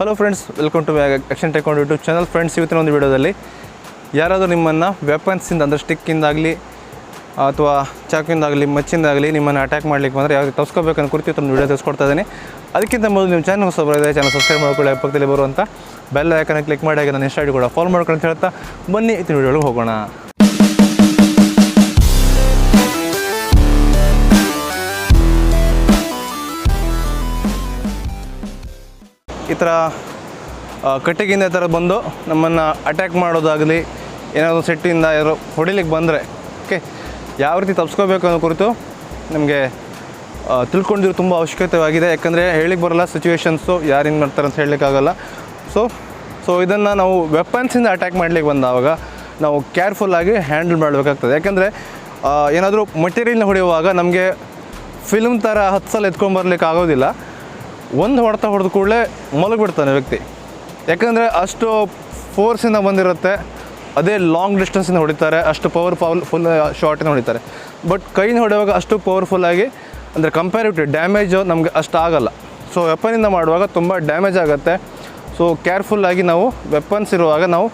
Hello friends, welcome to action technology YouTube channel. Friends, ಇವತ್ತಿನ ಒಂದು ವಿಡಿಯೋದಲ್ಲಿ ಯಾರಾದರೂ ನಿಮ್ಮನ್ನು ವೆಪನ್ಸಿಂದ ಅಂದರೆ ಸ್ಟಿಕ್ಕಿಂದಾಗಲಿ ಅಥವಾ ಚಾಕಿಂದಾಗಲಿ ಮಚ್ಚಿಂದಾಗಲಿ ನಿಮ್ಮನ್ನು ಅಟ್ಯಾಕ್ ಮಾಡಲಿಕ್ಕೆ ಬಂದರೆ ಯಾವ ರೀತಿ ತಪ್ಪಿಸ್ಕೋಬೇಕಂತ ಕುರಿತು ಒಂದು ವಿಡಿಯೋ ತಿಳಿಸ್ಕೊಡ್ತಾ ಇದ್ದೀನಿ. ಅದಕ್ಕಿಂತ ಮೊದಲು ನಿಮ್ಮ ಚಾನಲ್ ಹೊಸಬರಿದೆ, ಚಾನಲ್ ಸಬ್ಸ್ಕ್ರೈಬ್ ಮಾಡ್ಕೊಳ್ಳಿ, ಪಕ್ಕದಲ್ಲಿ ಬರುವಂಥ ಬೆಲ್ ಐಕನ್ ಕ್ಲಿಕ್ ಮಾಡಿ ಹಾಗೆ ನನ್ನ ಇನ್ಸ್ಟಾ ಐಡಿ ಕೂಡ ಫಾಲೋ ಮಾಡ್ಕೊಂಡು ಅಂತ ಹೇಳ್ತಾ ಬನ್ನಿ ಇತ್ತಿನ ವಿಡಿಯೋಗೆ ಹೋಗೋಣ. ಈ ಥರ ಕಟ್ಟಿಗೆಯಿಂದ ಈ ಥರ ಬಂದು ನಮ್ಮನ್ನು ಅಟ್ಯಾಕ್ ಮಾಡೋದಾಗಲಿ ಏನಾದರೂ ಸೆಟ್ಟಿಂದ ಯಾರೋ ಹೊಡಿಲಿಕ್ಕೆ ಬಂದರೆ ಯಾವ ರೀತಿ ತಪ್ಪಿಸ್ಕೋಬೇಕು ಅನ್ನೋ ಕುರಿತು ನಮಗೆ ತಿಳ್ಕೊಂಡಿರೋ ತುಂಬ ಅವಶ್ಯಕತೆಯಾಗಿದೆ. ಯಾಕಂದರೆ ಹೇಳಿಕ್ಕೆ ಬರೋಲ್ಲ, ಸಿಚುವೇಶನ್ಸು ಯಾರು ಏನು ಮಾಡ್ತಾರೆ ಅಂತ ಹೇಳಲಿಕ್ಕಾಗಲ್ಲ. ಸೊ ಇದನ್ನು ನಾವು ವೆಪನ್ಸಿಂದ ಅಟ್ಯಾಕ್ ಮಾಡಲಿಕ್ಕೆ ಬಂದಾಗ ನಾವು ಕೇರ್ಫುಲ್ಲಾಗಿ ಹ್ಯಾಂಡಲ್ ಮಾಡಬೇಕಾಗ್ತದೆ. ಯಾಕಂದರೆ ಏನಾದರೂ ಮಟೀರಿಯಲ್ನ ಹೊಡೆಯುವಾಗ ನಮಗೆ ಫಿಲ್ಮ್ ಥರ 10 ಸಲ ಎತ್ಕೊಂಡ್ಬರ್ಲಿಕ್ಕೆ ಆಗೋದಿಲ್ಲ. ಒಂದು ಹೊಡೆತ ಹೊಡೆದ ಕೂಡಲೇ ಮಲಗಿಬಿಡ್ತಾನೆ ವ್ಯಕ್ತಿ. ಯಾಕಂದರೆ ಅಷ್ಟು ಫೋರ್ಸಿಂದ ಬಂದಿರುತ್ತೆ, ಅದೇ ಲಾಂಗ್ ಡಿಸ್ಟೆನ್ಸಿಂದ ಹೊಡಿತಾರೆ, ಅಷ್ಟು ಫುಲ್ ಶಾರ್ಟಿಂದ ಹೊಡಿತಾರೆ. ಬಟ್ ಕೈನ ಹೊಡೆಯುವಾಗ ಅಷ್ಟು ಪವರ್ಫುಲ್ಲಾಗಿ ಅಂದರೆ ಕಂಪ್ಯಾರಿಟಿವ್ ಡ್ಯಾಮೇಜು ನಮಗೆ ಅಷ್ಟು ಆಗೋಲ್ಲ. ಸೊ ವೆಪನಿಂದ ಮಾಡುವಾಗ ತುಂಬ ಡ್ಯಾಮೇಜ್ ಆಗುತ್ತೆ. ಸೊ ಕೇರ್ಫುಲ್ಲಾಗಿ ನಾವು ವೆಪನ್ಸ್ ಇರುವಾಗ ನಾವು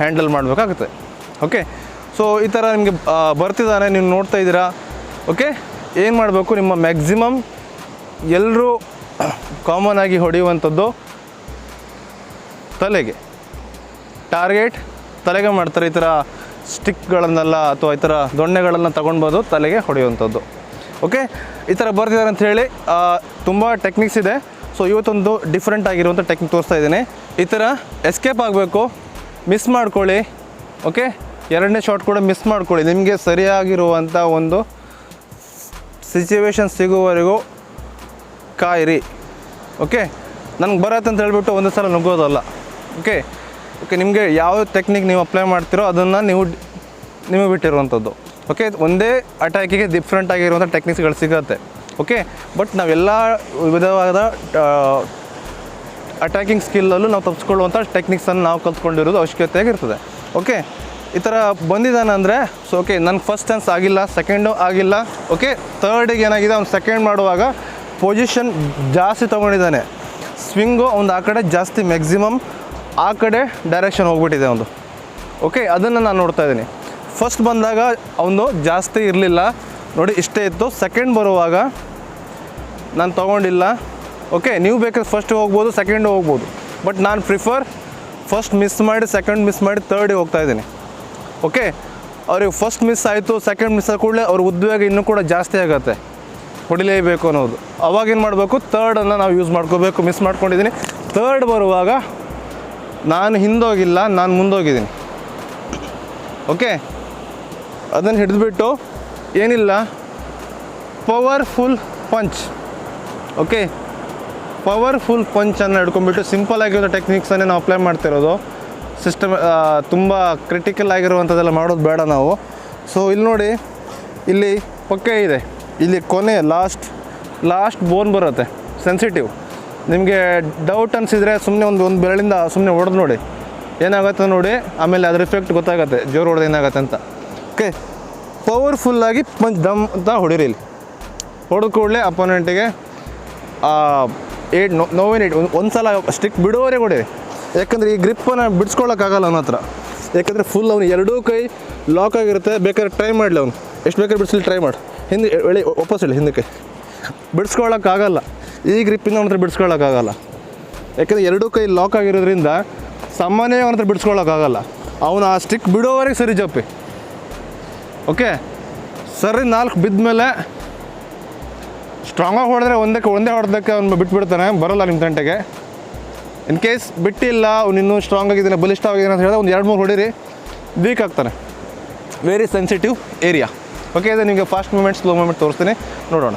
ಹ್ಯಾಂಡಲ್ ಮಾಡಬೇಕಾಗುತ್ತೆ. ಓಕೆ, ಸೊ ಈ ಥರ ನಿಮಗೆ ಬರ್ತಿದ್ದಾನೆ, ನೀವು ನೋಡ್ತಾ ಇದ್ದೀರಾ. ಓಕೆ, ಏನು ಮಾಡಬೇಕು, ನಿಮ್ಮ ಮ್ಯಾಕ್ಸಿಮಮ್ ಎಲ್ಲರೂ ಕಾಮನ್ ಆಗಿ ಹೊಡೆಯುವಂಥದ್ದು ತಲೆಗೆ ಟಾರ್ಗೆಟ್, ತಲೆಗೆ ಮಾಡ್ತಾರೆ. ಈ ಥರ ಸ್ಟಿಕ್ಗಳನ್ನೆಲ್ಲ ಅಥವಾ ಈ ಥರ ದೊಣ್ಣೆಗಳನ್ನು ತೊಗೊಂಡ್ಬೋದು ತಲೆಗೆ ಹೊಡೆಯುವಂಥದ್ದು. ಓಕೆ, ಈ ಥರ ಬರ್ತಿದ್ದಾರೆ ಅಂತ ಹೇಳಿ ತುಂಬ ಟೆಕ್ನಿಕ್ಸ್ ಇದೆ. ಸೊ ಇವತ್ತೊಂದು ಡಿಫ್ರೆಂಟ್ ಆಗಿರುವಂಥ ಟೆಕ್ನಿಕ್ ತೋರಿಸ್ತಾ ಇದ್ದೀನಿ. ಈ ಥರ ಎಸ್ಕೇಪ್ ಆಗಬೇಕು, ಮಿಸ್ ಮಾಡ್ಕೊಳ್ಳಿ. ಓಕೆ, ಎರಡನೇ ಶಾಟ್ ಕೂಡ ಮಿಸ್ ಮಾಡ್ಕೊಳ್ಳಿ. ನಿಮಗೆ ಸರಿಯಾಗಿರುವಂಥ ಒಂದು ಸಿಚುವೇಶನ್ ಸಿಗುವವರೆಗೂ ಕಾಯಿರಿ. ಓಕೆ, ನನಗೆ ಬರತ್ತೆ ಅಂತ ಹೇಳ್ಬಿಟ್ಟು ಒಂದು ಸಲ ನುಗ್ಗೋದಲ್ಲ. ಓಕೆ, ನಿಮಗೆ ಯಾವ ಟೆಕ್ನಿಕ್ ನೀವು ಅಪ್ಲೈ ಮಾಡ್ತೀರೋ ಅದನ್ನು ನಿಮಗೆ ಬಿಟ್ಟಿರುವಂಥದ್ದು. ಓಕೆ, ಒಂದೇ ಅಟ್ಯಾಕಿಗೆ ಡಿಫ್ರೆಂಟ್ ಆಗಿರುವಂಥ ಟೆಕ್ನಿಕ್ಸ್ಗಳು ಸಿಗುತ್ತೆ. ಓಕೆ, ಬಟ್ ನಾವೆಲ್ಲ ವಿಧವಾದ ಅಟ್ಯಾಕಿಂಗ್ ಸ್ಕಿಲ್ಲಲ್ಲೂ ನಾವು ತಪ್ಪಿಸ್ಕೊಳ್ಳುವಂಥ ಟೆಕ್ನಿಕ್ಸನ್ನು ನಾವು ಕಲ್ತ್ಕೊಂಡಿರೋದು ಅವಶ್ಯಕತೆಯಾಗಿರ್ತದೆ. ಓಕೆ, ಈ ಥರ ಬಂದಿದ್ದಾನೆ ಅಂದರೆ ಸೊ ಓಕೆ, ನನಗೆ ಫಸ್ಟ್ ಚಾನ್ಸ್ ಆಗಿಲ್ಲ, ಸೆಕೆಂಡು ಆಗಿಲ್ಲ. ಓಕೆ, ಥರ್ಡಿಗೆ ಏನಾಗಿದೆ, ಅವ್ನು ಸೆಕೆಂಡ್ ಮಾಡುವಾಗ ಪೊಸಿಷನ್ ಜಾಸ್ತಿ ತೊಗೊಂಡಿದ್ದಾನೆ, ಸ್ವಿಂಗು ಒಂದು ಆ ಕಡೆ ಜಾಸ್ತಿ ಮ್ಯಾಕ್ಸಿಮಮ್ ಆ ಕಡೆ ಡೈರೆಕ್ಷನ್ ಹೋಗ್ಬಿಟ್ಟಿದೆ ಒಂದು. ಓಕೆ, ಅದನ್ನು ನಾನು ನೋಡ್ತಾ ಇದ್ದೀನಿ. ಫಸ್ಟ್ ಬಂದಾಗ ಅವನು ಜಾಸ್ತಿ ಇರಲಿಲ್ಲ ನೋಡಿ, ಇಷ್ಟೇ ಇತ್ತು. ಸೆಕೆಂಡ್ ಬರುವಾಗ ನಾನು ತೊಗೊಂಡಿಲ್ಲ. ಓಕೆ, ನೀವು ಬೇಕಾದ್ರೆ ಫಸ್ಟ್ ಹೋಗ್ಬೋದು, ಸೆಕೆಂಡು ಹೋಗ್ಬೋದು. ಬಟ್ ನಾನು ಪ್ರಿಫರ್ ಫಸ್ಟ್ ಮಿಸ್ ಮಾಡಿ, ಸೆಕೆಂಡ್ ಮಿಸ್ ಮಾಡಿ, ಥರ್ಡಿಗೆ ಹೋಗ್ತಾಯಿದ್ದೀನಿ. ಓಕೆ, ಅವ್ರಿಗೆ ಫಸ್ಟ್ ಮಿಸ್ ಆಯಿತು, ಸೆಕೆಂಡ್ ಮಿಸ್ ಆದ ಕೂಡಲೇ ಅವ್ರ ಉದ್ವೇಗ ಇನ್ನೂ ಕೂಡ ಜಾಸ್ತಿ ಆಗುತ್ತೆ, ಹೊಡಿಲೇಬೇಕು ಅನ್ನೋದು. ಅವಾಗೇನು ಮಾಡಬೇಕು, ಥರ್ಡನ್ನು ನಾವು ಯೂಸ್ ಮಾಡ್ಕೋಬೇಕು. ಮಿಸ್ ಮಾಡ್ಕೊಂಡಿದ್ದೀನಿ. ಥರ್ಡ್ ಬರುವಾಗ ನಾನು ಹಿಂದೋಗಿಲ್ಲ, ನಾನು ಮುಂದೋಗಿದ್ದೀನಿ. ಓಕೆ, ಅದನ್ನು ಹಿಡಿದ್ಬಿಟ್ಟು ಏನಿಲ್ಲ, ಪವರ್ಫುಲ್ ಪಂಚ್. ಓಕೆ, ಪವರ್ಫುಲ್ ಪಂಚನ್ನು ಹಿಡ್ಕೊಂಡ್ಬಿಟ್ಟು ಸಿಂಪಲ್ ಆಗಿರೋ ಟೆಕ್ನಿಕ್ಸನ್ನೇ ನಾವು ಅಪ್ಲೈ ಮಾಡ್ತಿರೋದು. ಸಿಸ್ಟಮ್ ತುಂಬ ಕ್ರಿಟಿಕಲ್ ಆಗಿರುವಂಥದ್ದೆಲ್ಲ ಮಾಡೋದು ಬೇಡ ನಾವು. ಸೊ ಇಲ್ಲಿ ನೋಡಿ, ಇಲ್ಲಿ ಪಕ್ಕೆ ಇದೆ, ಇಲ್ಲಿ ಕೊನೆ ಲಾಸ್ಟ್ ಬೋನ್ ಬರುತ್ತೆ, ಸೆನ್ಸಿಟಿವ್. ನಿಮಗೆ ಡೌಟ್ ಅನಿಸಿದರೆ ಸುಮ್ಮನೆ ಒಂದು ಬೆರಳಿಂದ ಸುಮ್ಮನೆ ಹೊಡೆದು ನೋಡಿ ಏನಾಗುತ್ತೆ ನೋಡಿ, ಆಮೇಲೆ ಅದ್ರ ಇಫೆಕ್ಟ್ ಗೊತ್ತಾಗುತ್ತೆ, ಜೋರು ಹೊಡೆದು ಏನಾಗುತ್ತೆ ಅಂತ. ಓಕೆ, ಪವರ್ಫುಲ್ಲಾಗಿ ಪಂಚ್ ದಮ್ ಅಂತ ಹೊಡೀರಿ. ಇಲ್ಲಿ ಹೊಡೆದ ಕೂಡಲೇ ಅಪೋನೆಂಟಿಗೆ ನೋವೇನು ಒಂದು ಸಲ ಸ್ಟಿಕ್ ಬಿಡೋವರೆಗೆ ಹೊಡೀರಿ. ಯಾಕಂದರೆ ಈ ಗ್ರಿಪ್ಪನ್ನು ಬಿಡಿಸ್ಕೊಳ್ಳೋಕ್ಕಾಗಲ್ಲ ಅವನ ಹತ್ರ. ಯಾಕಂದರೆ ಫುಲ್ ಅವನು ಎರಡೂ ಕೈ ಲಾಕ್ ಆಗಿರುತ್ತೆ. ಬೇಕಾದ್ರೆ ಟ್ರೈ ಮಾಡಲಿ, ಅವನು ಎಷ್ಟು ಬೇಕಾದ್ರೆ ಬಿಡಿಸ್ಲಿ, ಟ್ರೈ ಮಾಡಿ. ಹಿಂದೆ ವಾಪಸ್ ಹೇಳಿ, ಹಿಂದಕ್ಕೆ ಬಿಡಿಸ್ಕೊಳ್ಳೋಕ್ಕಾಗಲ್ಲ. ಈ ಗ್ರಿಪ್ಪಿಂದ ಅವನ ಹತ್ರ ಬಿಡಿಸ್ಕೊಳ್ಳೋಕ್ಕಾಗಲ್ಲ. ಯಾಕಂದರೆ ಎರಡೂ ಕೈ ಲಾಕ್ ಆಗಿರೋದ್ರಿಂದ ಸಾಮಾನ್ಯವಾಗಿ ಅವನ ಹತ್ರ ಬಿಡಿಸ್ಕೊಳ್ಳೋಕ್ಕಾಗಲ್ಲ. ಅವನು ಆ ಸ್ಟಿಕ್ ಬಿಡೋವರೆಗೆ ಸರಿ ಜಪ್ಪಿ. ಓಕೆ, ಸರಿ 4 ಬಿದ್ದ ಮೇಲೆ ಸ್ಟ್ರಾಂಗಾಗಿ ಹೊಡೆದ್ರೆ ಒಂದೇ ಹೊಡೆದಕ್ಕೆ ಅವ್ನು ಬಿಟ್ಬಿಡ್ತಾನೆ, ಬರೋಲ್ಲ ನಿಮ್ಮ ತಂಟೆಗೆ. ಇನ್ ಕೇಸ್ ಬಿಟ್ಟಿಲ್ಲ, ಅವ್ನು ಇನ್ನೂ ಸ್ಟ್ರಾಂಗ್ ಆಗಿದ್ದಾನೆ, ಬಲಿಷ್ಠವಾಗಿದ್ದಾನೆ ಅಂತ ಹೇಳಿದ್ರೆ ಒಂದು 2-3 ಹೊಡೀರಿ, ವೀಕ್ ಆಗ್ತಾನೆ. Very sensitive area. ಓಕೆ, ಇದು ನಿಮಗೆ ಫಾಸ್ಟ್ ಮೂಮೆಂಟ್, ಸ್ಲೋ ಮೂಮೆಂಟ್ ತೋರಿಸ್ತೀನಿ, ನೋಡೋಣ.